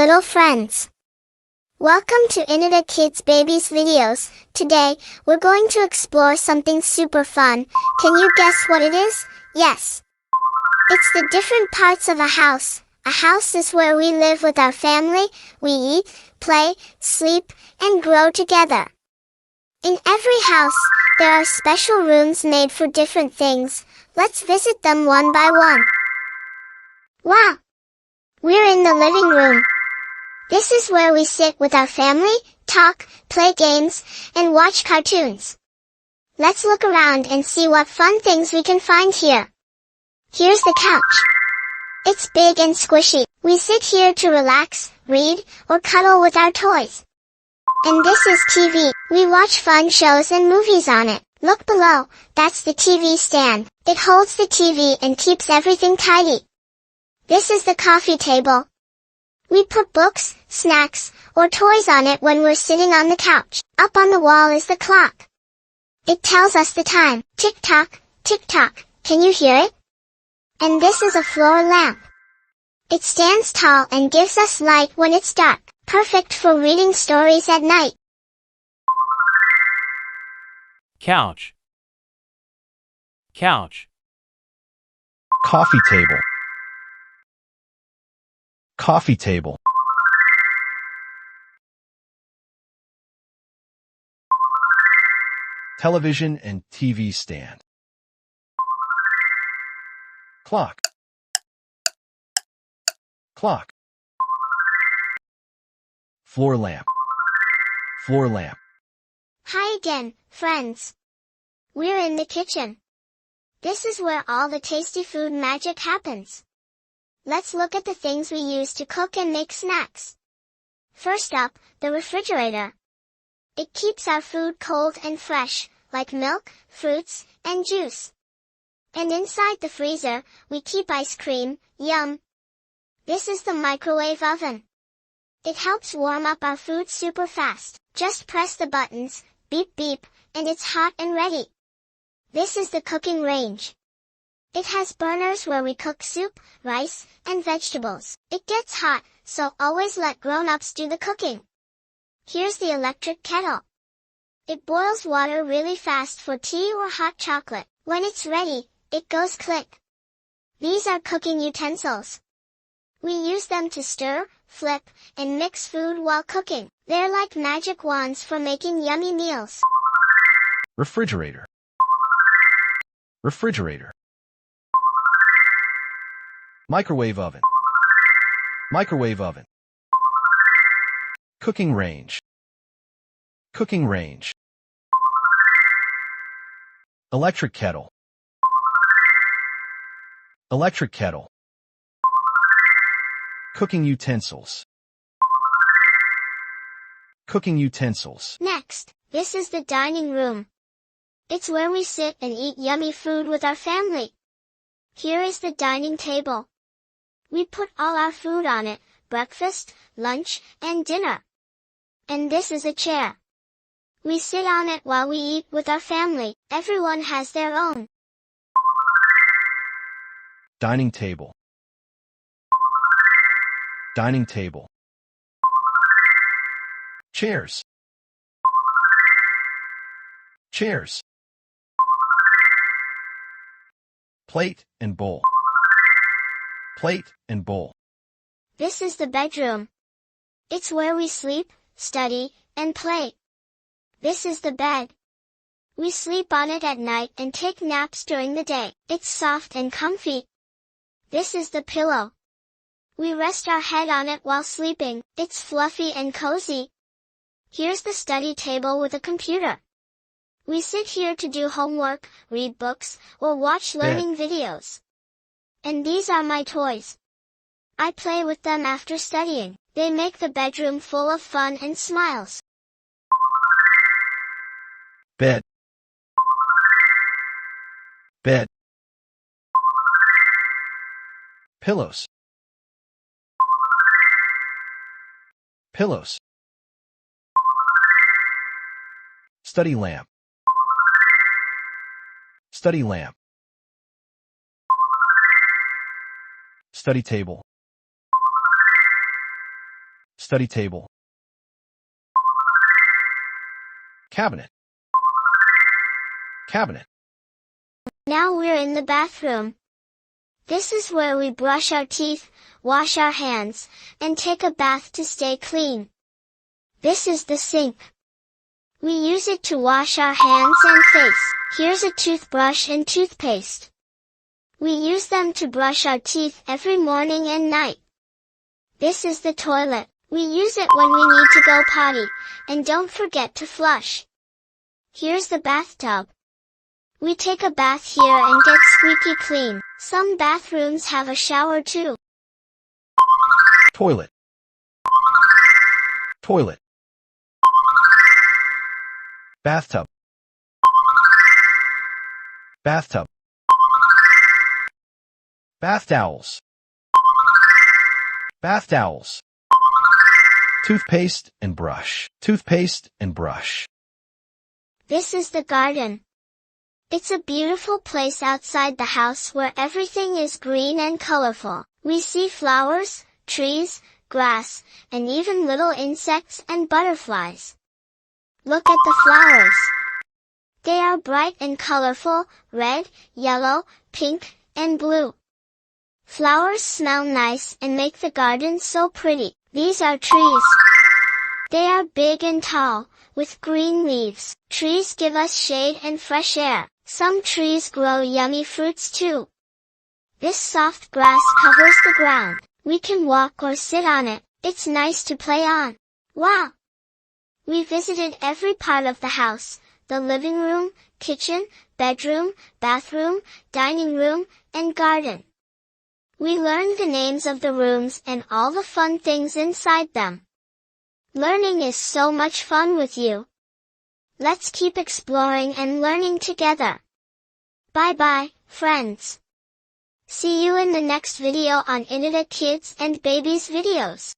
little friends. Welcome to Inidha Kids Babies videos. Today, we're going to explore something super fun. Can you guess what it is? Yes. It's the different parts of a house. A house is where we live with our family, we eat, play, sleep, and grow together. In every house, there are special rooms made for different things. Let's visit them one by one. Wow! We're in the living room. This is where we sit with our family, talk, play games, and watch cartoons. Let's look around and see what fun things we can find here. Here's the couch. It's big and squishy. We sit here to relax, read, or cuddle with our toys. And this is TV. We watch fun shows and movies on it. Look below, that's the TV stand. It holds the TV and keeps everything tidy. This is the coffee table. We put books, snacks, or toys on it when we're sitting on the couch. Up on the wall is the clock. It tells us the time. Tick-tock, tick-tock. Can you hear it? And this is a floor lamp. It stands tall and gives us light when it's dark. Perfect for reading stories at night. Couch. Couch. Coffee table. Coffee table. Television and TV stand. Clock. Clock. Floor lamp. Floor lamp. Hi again, friends. We're in the kitchen. This is where all the tasty food magic happens. Let's look at the things we use to cook and make snacks. First up, the refrigerator. It keeps our food cold and fresh, like milk, fruits, and juice. And inside the freezer, we keep ice cream, yum. This is the microwave oven. It helps warm up our food super fast. Just press the buttons, beep beep, and it's hot and ready. This is the cooking range. It has burners where we cook soup, rice, and vegetables. It gets hot, so always let grown-ups do the cooking. Here's the electric kettle. It boils water really fast for tea or hot chocolate. When it's ready, it goes click. These are cooking utensils. We use them to stir, flip, and mix food while cooking. They're like magic wands for making yummy meals. Refrigerator. Refrigerator. Microwave oven. Microwave oven. Cooking range. Cooking range. Electric kettle. Electric kettle. Cooking utensils. Cooking utensils. Next, this is the dining room. It's where we sit and eat yummy food with our family. Here is the dining table. We put all our food on it, breakfast, lunch, and dinner. And this is a chair. We sit on it while we eat with our family. Everyone has their own. Dining table. Dining table. Chairs. Chairs. Plate and bowl. Plate and bowl. This is the bedroom. It's where we sleep, study, and play. This is the bed. We sleep on it at night and take naps during the day. It's soft and comfy. This is the pillow. We rest our head on it while sleeping. It's fluffy and cozy. Here's the study table with a computer. We sit here to do homework, read books, or watch learning videos. And these are my toys. I play with them after studying. They make the bedroom full of fun and smiles. Bed. Bed. Pillows. Pillows. Study lamp. Study lamp. Study table. study table, cabinet, cabinet, Now we're in the bathroom. This is where we brush our teeth, wash our hands, and take a bath to stay clean. This is the sink. We use it to wash our hands and face. Here's a toothbrush and toothpaste. We use them to brush our teeth every morning and night. This is the toilet. We use it when we need to go potty, and don't forget to flush. Here's the bathtub. We take a bath here and get squeaky clean. Some bathrooms have a shower too. toilet, toilet, bathtub, bathtub, bath towels, bath towels, toothpaste and brush, toothpaste and brush, This is the garden. It's a beautiful place outside the house where everything is green and colorful. We see flowers, trees, grass, and even little insects and butterflies. Look at the flowers. They are bright and colorful, red, yellow, pink, and blue. Flowers smell nice and make the garden so pretty. These are trees. They are big and tall, with green leaves. Trees give us shade and fresh air. Some trees grow yummy fruits too. This soft grass covers the ground. We can walk or sit on it. It's nice to play on. Wow! We visited every part of the house: the living room, kitchen, bedroom, bathroom, dining room, and garden. We learned the names of the rooms and all the fun things inside them. Learning is so much fun with you. Let's keep exploring and learning together. Bye-bye, friends. See you in the next video on Inidha Kids and Babies videos.